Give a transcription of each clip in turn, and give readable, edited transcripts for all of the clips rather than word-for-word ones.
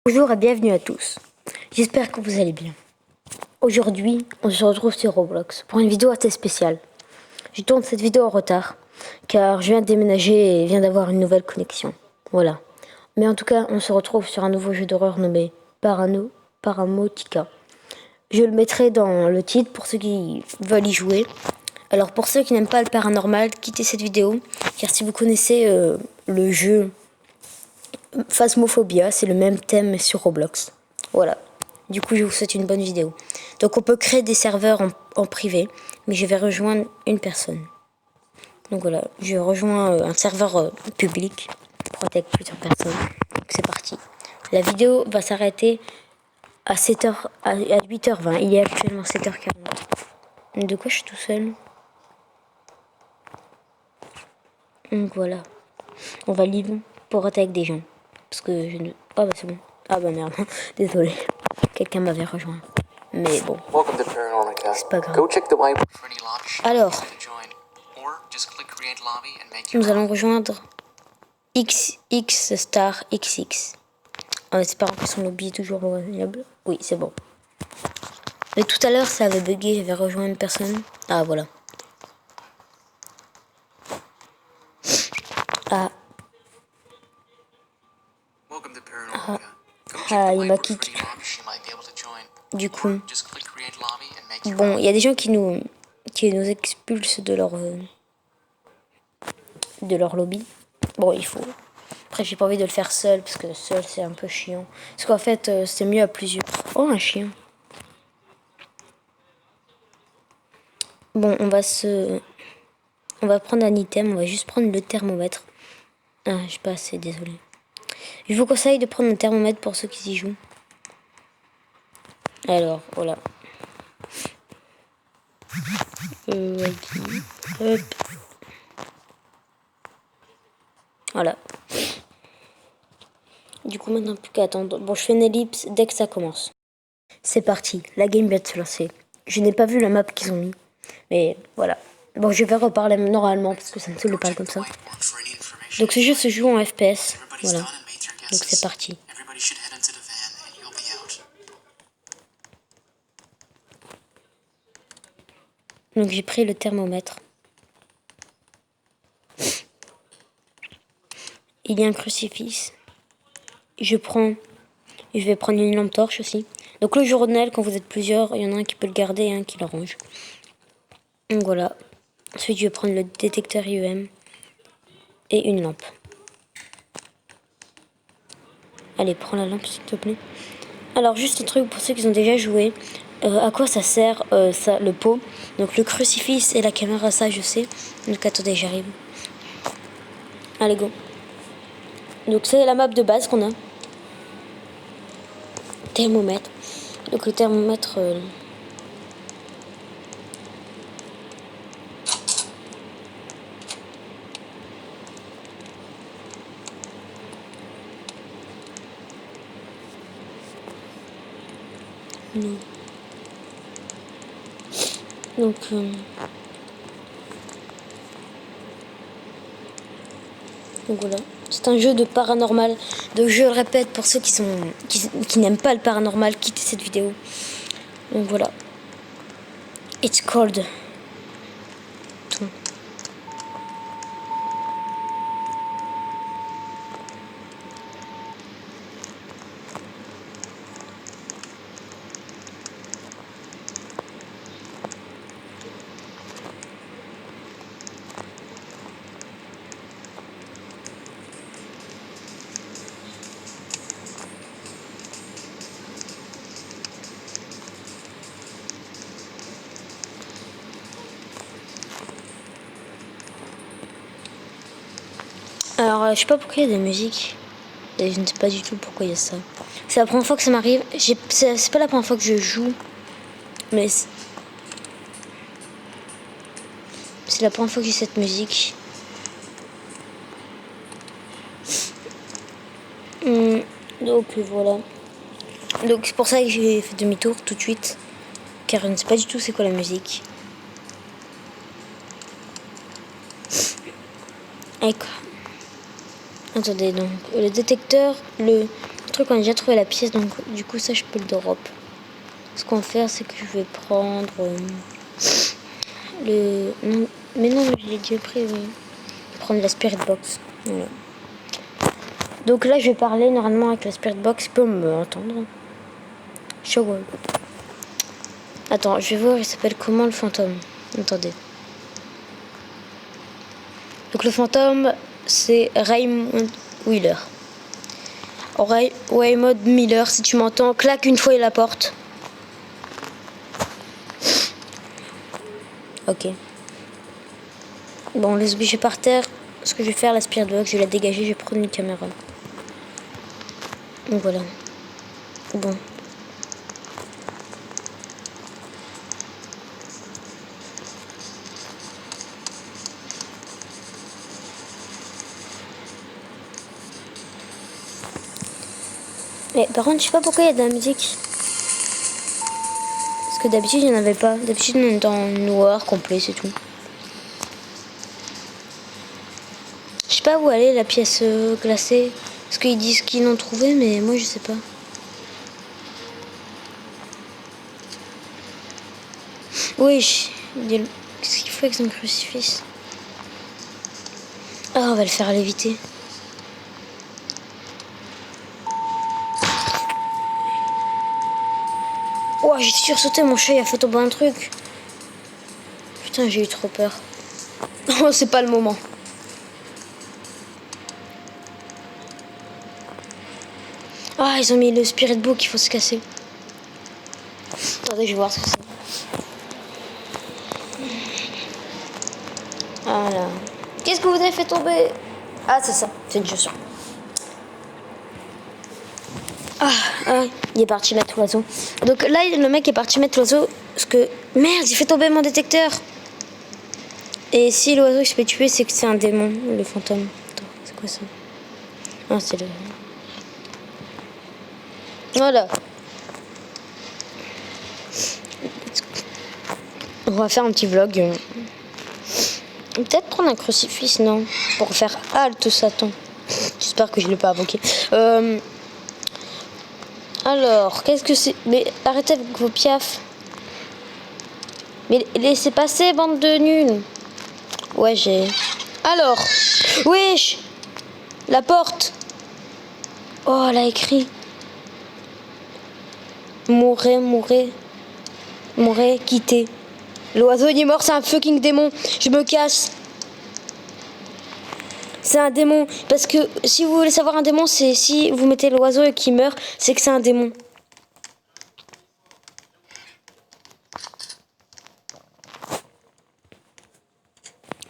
Bonjour et bienvenue à tous. J'espère que vous allez bien. Aujourd'hui, on se retrouve sur Roblox pour une vidéo assez spéciale. Je tourne cette vidéo en retard car je viens de déménager et viens d'avoir une nouvelle connexion. Voilà. Mais en tout cas, on se retrouve sur un nouveau jeu d'horreur nommé Paramotica. Je le mettrai dans le titre pour ceux qui veulent y jouer. Alors pour ceux qui n'aiment pas le paranormal, quittez cette vidéo car si vous connaissez le jeu Phasmophobia, c'est le même thème sur Roblox. Voilà. Du coup, je vous souhaite une bonne vidéo. Donc, on peut créer des serveurs en privé, mais je vais rejoindre une personne. Donc voilà, je rejoins un serveur public pour être avec plusieurs personnes. Donc c'est parti. La vidéo va s'arrêter à 7h, à 8h20. Il est actuellement 7h40. De quoi je suis tout seul? Donc voilà. On va libre pour être avec des gens. Parce que je ne... Ah bah c'est bon. Ah bah merde. Désolé. Quelqu'un m'avait rejoint. Mais bon. C'est pas grave. Alors. Nous allons rejoindre XX Star XX. En espérant que son lobby est toujours joignable. Oui, c'est bon. Mais tout à l'heure, ça avait bugué. J'avais rejoint une personne. Ah, voilà. Ah. Ah, il m'a kick. Du coup. Bon, il y a des gens qui nous expulsent de leur lobby. Bon, il faut. Après, j'ai pas envie de le faire seul parce que seul c'est un peu chiant. Parce qu'en fait, c'est mieux à plusieurs. Oh, un chien. Bon, on va prendre un item. On va juste prendre le thermomètre. Ah, j'ai pas assez, désolé. Je vous conseille de prendre un thermomètre pour ceux qui y jouent. Alors, voilà. Hop. Voilà. Du coup, maintenant, plus qu'à attendre. Bon, je fais une ellipse dès que ça commence. C'est parti. La game vient de se lancer. Je n'ai pas vu la map qu'ils ont mis. Mais voilà. Bon, je vais reparler normalement parce que ça me saoule de parler comme ça. Donc, ce jeu se joue en FPS. Voilà. Donc, c'est parti. Donc, j'ai pris le thermomètre. Il y a un crucifix. Je vais prendre une lampe torche aussi. Donc le journal, quand vous êtes plusieurs, il y en a un qui peut le garder et un qui le range. Donc voilà. Ensuite, je vais prendre le détecteur IEM et une lampe. Allez, prends la lampe s'il te plaît. Alors juste un truc pour ceux qui ont déjà joué. À quoi ça sert ça, le pot? Donc le crucifix et la caméra, ça je sais. Donc attendez, j'arrive. Allez, go. Donc c'est la map de base qu'on a. Thermomètre. Donc le thermomètre... Non. Donc voilà. C'est un jeu de paranormal. Donc je le répète pour ceux qui n'aiment pas le paranormal, quittez cette vidéo. Donc voilà. It's called. Tout. Alors, je sais pas pourquoi il y a des musiques. Et je ne sais pas du tout pourquoi il y a ça. C'est la première fois que ça m'arrive. C'est pas la première fois que je joue. Mais c'est la première fois que j'ai cette musique. Donc voilà. Donc c'est pour ça que j'ai fait demi-tour tout de suite. Car je ne sais pas du tout c'est quoi la musique. Attendez, donc le détecteur, le truc, on a déjà trouvé la pièce, donc du coup ça je peux le drop. Ce qu'on va faire, c'est que je vais prendre le... Non, mais non, je l'ai déjà pris, oui. Prendre la Spirit Box. Voilà. Donc là, je vais parler normalement avec la Spirit Box. Il peut m'entendre. Show. Attends, je vais voir, il s'appelle comment le fantôme. Attendez. Donc le fantôme, c'est Raymond Wheeler. Raymond Miller, si tu m'entends, claque une fois et la porte. Ok. Bon, les objets par terre. Ce que je vais faire, la Spirit Box, je vais la dégager, je vais prendre une caméra. Donc voilà. Bon. Mais par contre, je sais pas pourquoi il y a de la musique. Parce que d'habitude, il n'y en avait pas. D'habitude, on est dans le noir complet, c'est tout. Je sais pas où aller, la pièce glacée. Parce qu'ils disent qu'ils l'ont trouvé, mais moi, je sais pas. Oui, qu'est-ce qu'il faut avec son crucifix? Ah, on va le faire léviter. Oh, j'ai sursauté, mon chat, il a fait tomber un truc. Putain, j'ai eu trop peur. Oh, c'est pas le moment. Ah, ils ont mis le spirit book, il faut se casser. Attendez, je vais voir ce que c'est. Voilà. Qu'est-ce que vous avez fait tomber? Ah, c'est ça, c'est une chaussure. Ah, il est parti mettre l'oiseau. Donc là, le mec est parti mettre l'oiseau. Parce que. Merde, il fait tomber mon détecteur. Et si l'oiseau il se fait tuer, c'est que c'est un démon, le fantôme. Attends, c'est quoi ça? Ah, c'est le. Voilà. On va faire un petit vlog. Peut-être prendre un crucifix, non? Pour faire halte Satan. J'espère que je ne l'ai pas invoqué. Alors, qu'est-ce que c'est? Mais arrêtez avec vos piafs. Mais laissez passer, bande de nuls. Ouais, j'ai... Alors, wesh, la porte. Oh, elle a écrit. Mourez, mourez. Mourez, quittez. L'oiseau il est mort, c'est un fucking démon. Je me casse. C'est un démon. Parce que si vous voulez savoir un démon, c'est si vous mettez l'oiseau et qu'il meurt, c'est que c'est un démon.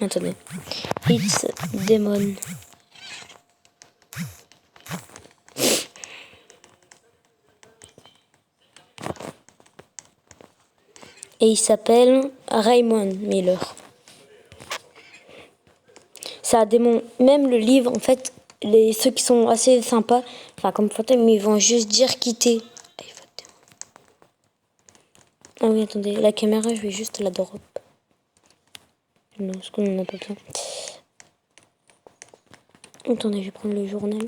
Attendez. It's Demon. Et il s'appelle Raymond Miller. C'est un démon. Même le livre, en fait, ceux qui sont assez sympas, enfin comme fantôme, ils vont juste dire quitter. Ah oui, attendez, la caméra, je vais juste la drop. Non, parce qu'on n'en a pas besoin. Attendez, je vais prendre le journal.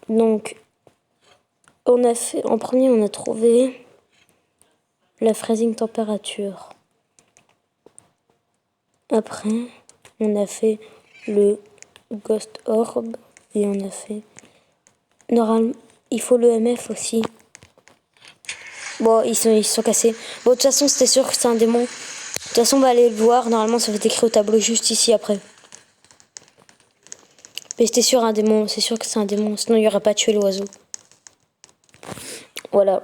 Donc, on a fait, en premier, on a trouvé la freezing température. Après, on a fait le ghost orb et on a fait... Normalement, il faut le MF aussi. Bon, ils sont cassés. Bon, de toute façon, c'était sûr que c'est un démon. De toute façon, on va aller le voir. Normalement, ça va être écrit au tableau juste ici après. Mais c'était sûr un démon. C'est sûr que c'est un démon. Sinon, il n'y aurait pas tué l'oiseau. Voilà.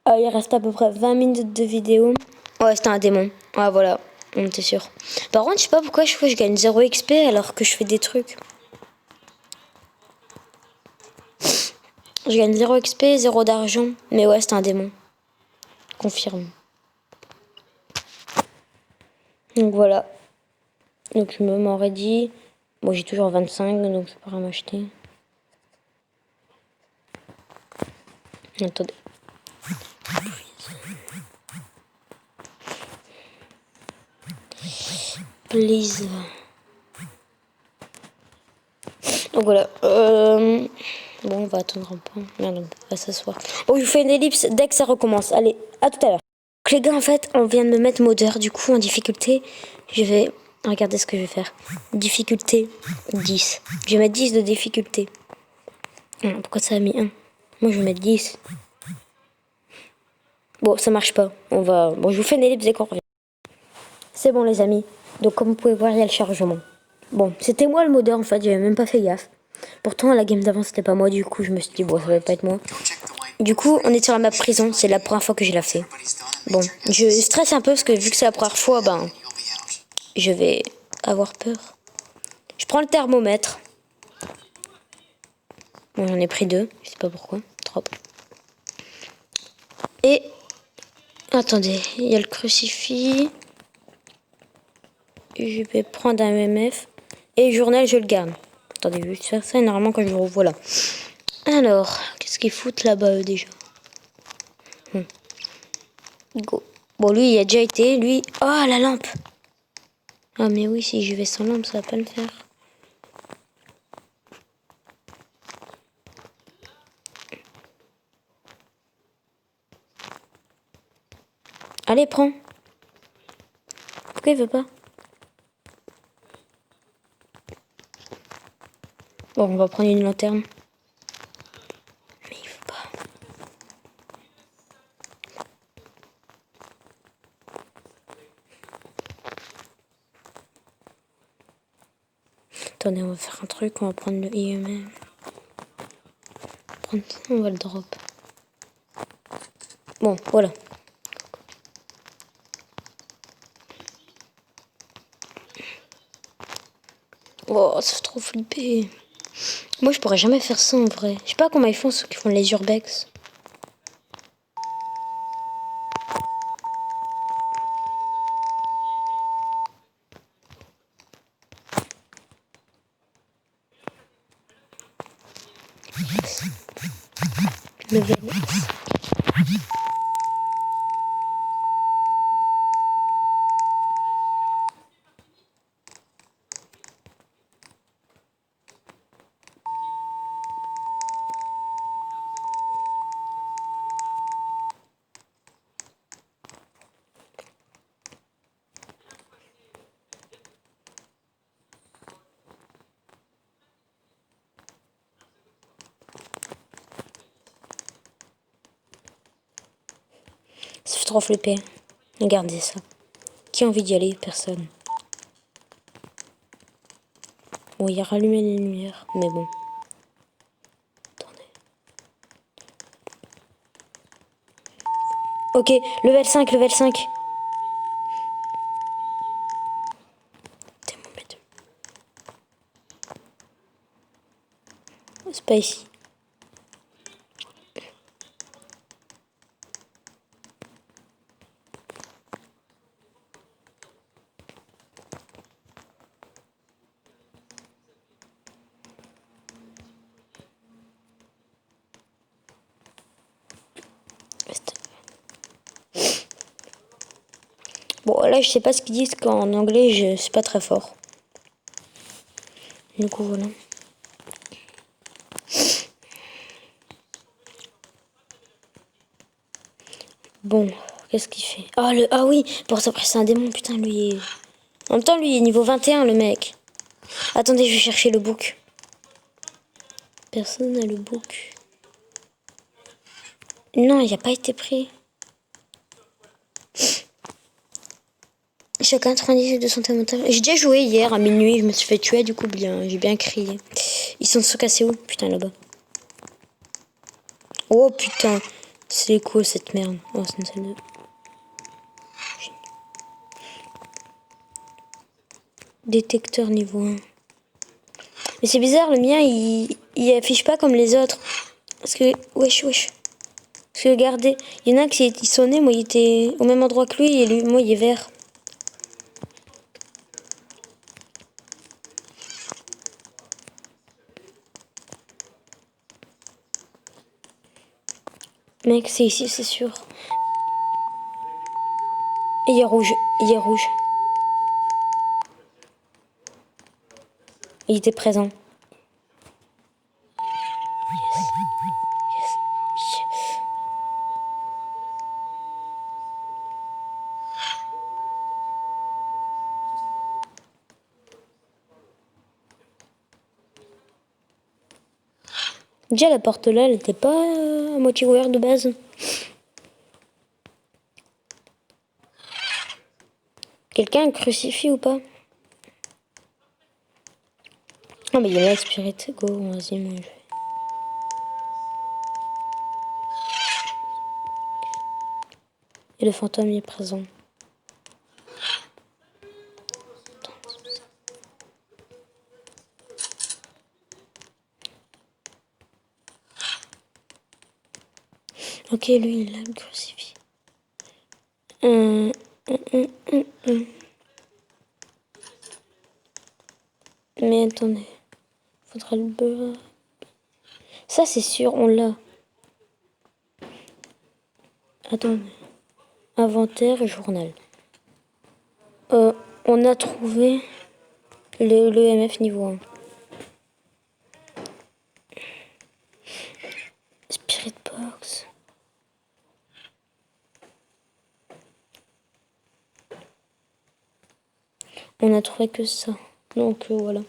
Ah, il reste à peu près 20 minutes de vidéo. Ouais, c'était un démon. Ah, voilà. On était sûr. Par contre, je sais pas pourquoi chaque fois je gagne 0 XP alors que je fais des trucs. Je gagne 0 XP, 0 d'argent. Mais ouais, c'est un démon. Confirme. Donc voilà. Donc je me m'en ready. Bon, j'ai toujours 25, donc je peux rien m'acheter. Attendez. Please. Donc voilà. Bon, on va attendre un peu. Merde, on va s'asseoir. Oh, je vous fais une ellipse dès que ça recommence. Allez, à tout à l'heure. Donc les gars, en fait, on vient de me mettre modeur. Du coup, en difficulté, je vais... Regardez ce que je vais faire. Difficulté 10. Je vais mettre 10 de difficulté. Pourquoi ça a mis 1? Moi, je vais mettre 10. Bon, ça marche pas. On va... Bon, je vous fais une ellipse dès qu'on revient. C'est bon, les amis. Donc, comme vous pouvez voir, il y a le chargement. Bon, c'était moi le modeur, en fait. J'avais même pas fait gaffe. Pourtant, la game d'avant, c'était pas moi. Du coup, je me suis dit, bon, ça va pas être moi. Du coup, on est sur la map prison. C'est la première fois que je la fais. Bon, je stresse un peu parce que vu que c'est la première fois, ben, je vais avoir peur. Je prends le thermomètre. Bon, j'en ai pris 2. Je sais pas pourquoi. 3. Et... Attendez, il y a le crucifix. Je vais prendre un MF. Et le journal, je le garde. Attendez, je vais faire ça et normalement quand je le revois là. Alors, qu'est-ce qu'ils foutent là-bas eux déjà? Go. Bon, lui, il a déjà été. Lui... Oh, la lampe! Ah, mais oui, si je vais sans lampe, ça va pas le faire. Allez, prends. Pourquoi il veut pas? Bon, on va prendre une lanterne. Mais il veut pas. Attendez, on va faire un truc. On va prendre le IMM. On va le drop. Bon, voilà. Oh, ça fait trop flipper. Moi, je pourrais jamais faire ça en vrai. Je sais pas comment ils font ceux qui font les urbex. Level. Ça fait trop flipper. Regardez ça. Qui a envie d'y aller? Personne. Bon, il a rallumé les lumières, mais bon. Attendez. Ok, level 5, level 5. Thermomètre. C'est pas ici. Bon, là, je sais pas ce qu'ils disent qu'en anglais, je suis pas très fort. Du coup, voilà. Bon, qu'est-ce qu'il fait? Ah, ah oui, pour ça, c'est un démon, putain, lui. En même temps, lui, il est niveau 21, le mec. Attendez, je vais chercher le book. Personne n'a le book. Non, il n'a pas été pris. Chacun 98 de santé mentale. J'ai déjà joué hier à minuit, je me suis fait tuer, du coup, bien, j'ai bien crié. Ils sont cassés où? Putain, là-bas. Oh putain, c'est quoi cette merde? Oh, c'est une salle de... Détecteur niveau 1. Mais c'est bizarre, le mien, il affiche pas comme les autres. Parce que, wesh. Parce que regardez, il y en a un qui il sonnait, moi il était au même endroit que lui, et lui, moi il est vert. Mec, c'est ici, c'est sûr. Et il est rouge, Il était présent. Déjà, la porte là, elle était pas à moitié ouverte de base. Quelqu'un a un crucifix ou pas? Ah, mais il y a la spirit. Go, vas-y, moi je vais. Et le fantôme est présent. Ok, lui, il a le crucifix. Mais attendez. Faudra le beurre. Ça, c'est sûr, on l'a. Attendez. Inventaire et journal. On a trouvé le MF niveau 1. Spirit box. On a trouvé que ça. Donc voilà.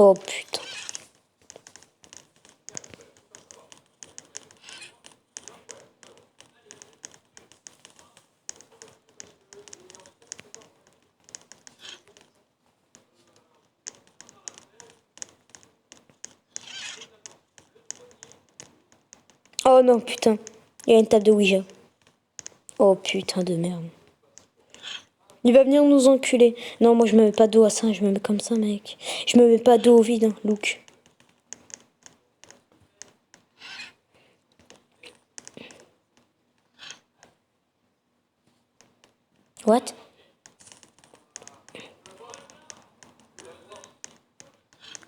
Oh putain. Oh non, putain. Il y a une table de Ouija. Oh putain de merde. Il va venir nous enculer. Non, moi je me mets pas dos à ça, je me mets comme ça, mec. Je me mets pas dos au vide, hein, Luke. What?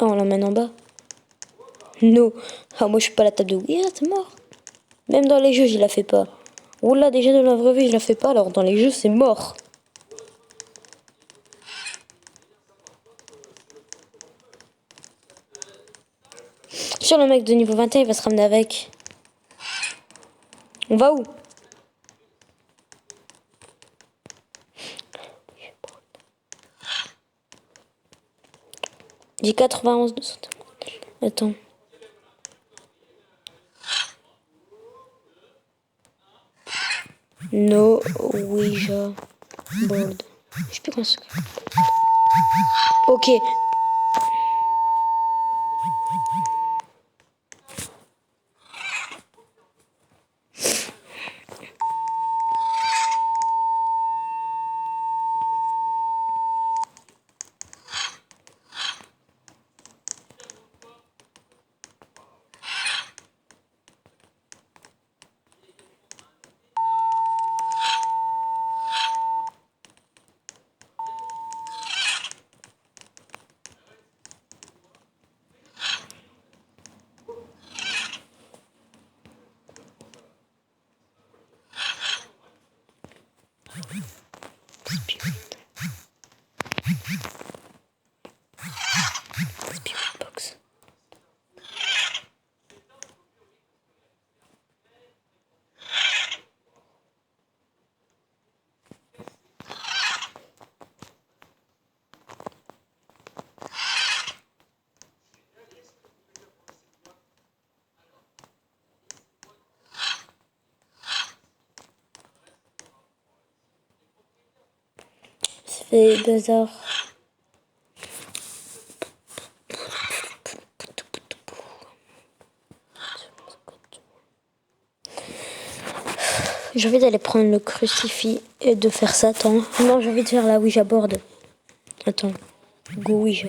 Oh, on l'emmène en bas. No. Ah, moi je suis pas à la table de Ouija, c'est mort. Même dans les jeux, je la fais pas. Oula, déjà dans la vraie vie, je la fais pas, alors dans les jeux, c'est mort. Sur le mec de niveau 21, il va se ramener avec. On va où? J'ai 91 de santé. Attends. No Ouija board. Je sais plus comment ça. Ok. Spirit box. Ça fait 2 heures. J'ai envie d'aller prendre le crucifix et de faire ça. Attends. Non, j'ai envie de faire la Ouija board. Attends. Go Ouija.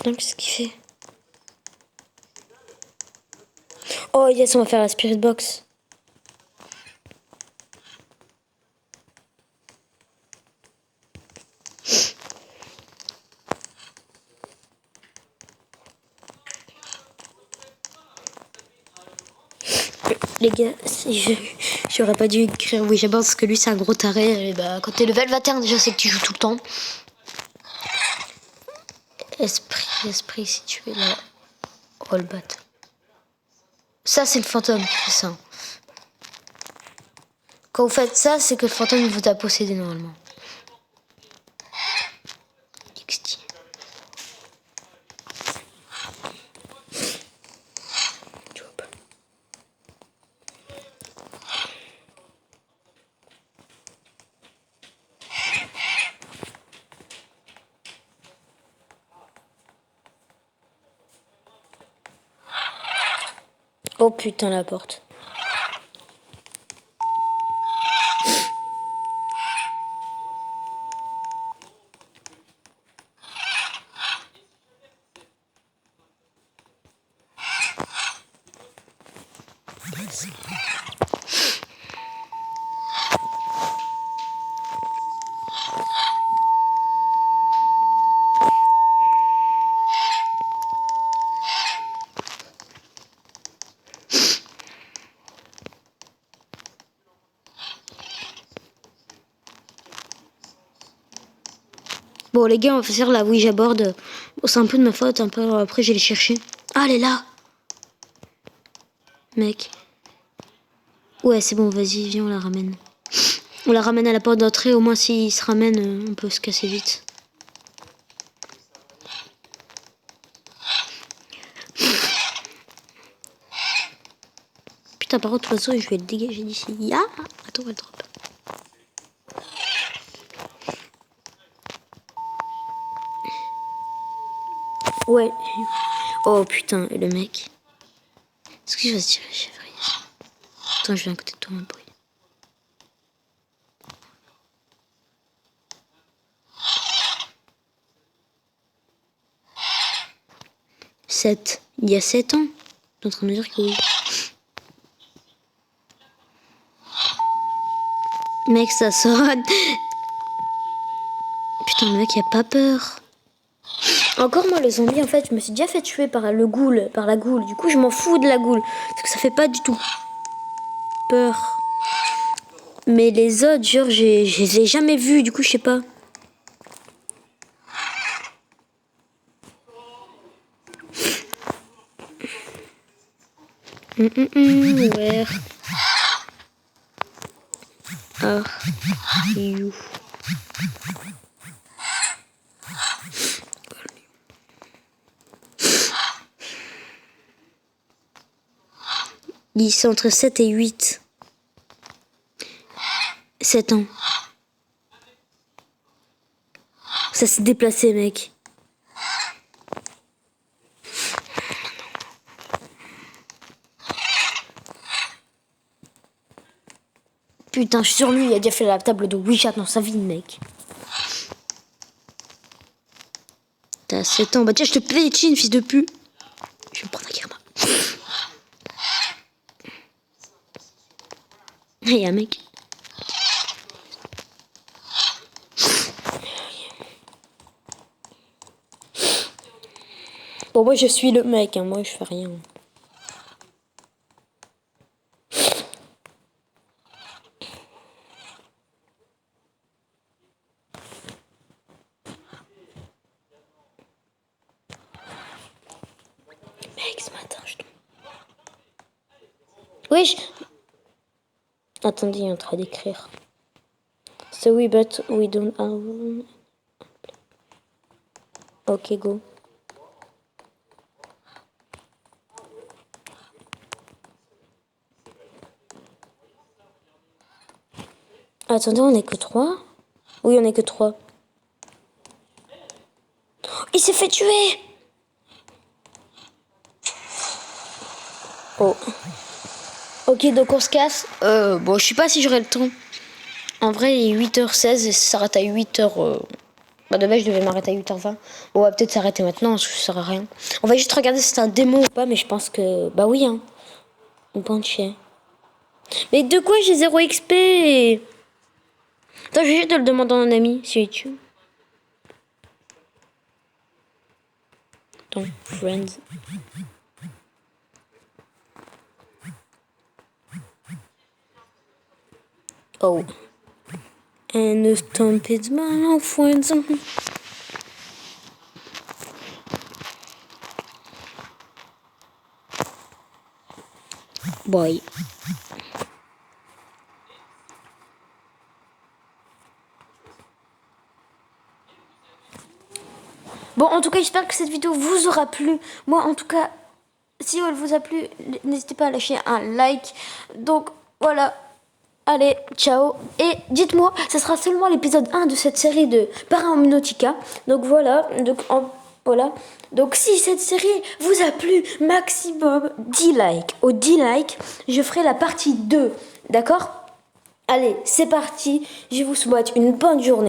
Non, qu'est-ce qu'il fait? Oh yes, on va faire la spirit box. Les gars, j'aurais pas dû écrire oui j'aborde parce que lui c'est un gros taré. Et bah, quand t'es level 21 déjà c'est que tu joues tout le temps. Esprit si tu es là. Roll battle. Ça c'est le fantôme, c'est ça. Quand vous faites ça, c'est que le fantôme vous a possédé normalement. XT. Oh putain la porte. Bon les gars, on va faire la Ouija board. Bon, c'est un peu de ma faute, un peu après j'ai les chercher. Ah elle est là. Mec. Ouais c'est bon, vas-y, viens on la ramène. On la ramène à la porte d'entrée, au moins s'il se ramène, on peut se casser vite. Putain par contre l'oiseau je vais le dégager d'ici. Ah attends, on va le drop. Ouais. Oh putain, et le mec. Est-ce que je vais se tirer chevrier? Attends, je viens à côté de toi, mon bruit. Il y a 7 ans. T'es en train de me dire que oui. Mec, ça sonne. Putain, le mec, il a pas peur. Encore moi, le zombie, en fait, je me suis déjà fait tuer par la goule. Du coup, je m'en fous de la goule. Parce que ça fait pas du tout peur. Mais les autres, genre, je les ai jamais vus. Du coup, je sais pas. Where are you? Ils sont entre 7 et 8. 7 ans. Ça s'est déplacé, mec. Putain, je suis sur lui, il a déjà fait la table de Ouija dans sa vie, mec. T'as 7 ans. Bah tiens, je te play, chin, fils de pute. Je vais me prendre un karma. Il y a un mec. Bon, moi, je suis le mec, hein. Moi, je fais rien. Mec, ce matin, je tombe. Oui, Attendez, il est en train d'écrire. So we but we don't have... Ok, go. Attendez, on est que 3? Oui, on est que 3. Il s'est fait tuer! Oh. Ok, donc on se casse. Je sais pas si j'aurai le temps. En vrai, il est 8h16 et ça s'arrête à 8h... Bah de base je devais m'arrêter à 8h20. Bon, on va peut-être s'arrêter maintenant, ça sert à rien. On va juste regarder si c'est un démon ou pas, mais je pense que... Bah oui, hein. Une bande chien. Mais de quoi j'ai 0 XP? Attends, je vais juste te le demander à un ami sur YouTube. Donc, friends. Oh. And the stomp is my friends. Boy. Bon, en tout cas, j'espère que cette vidéo vous aura plu. Moi, en tout cas, si elle vous a plu, n'hésitez pas à lâcher un like. Donc, voilà. Allez, ciao. Et dites-moi, ce sera seulement l'épisode 1 de cette série de Paraomnautica. Donc, voilà. Voilà. Donc, si cette série vous a plu, maximum 10 likes. Au 10 likes, je ferai la partie 2. D'accord? Allez, c'est parti. Je vous souhaite une bonne journée.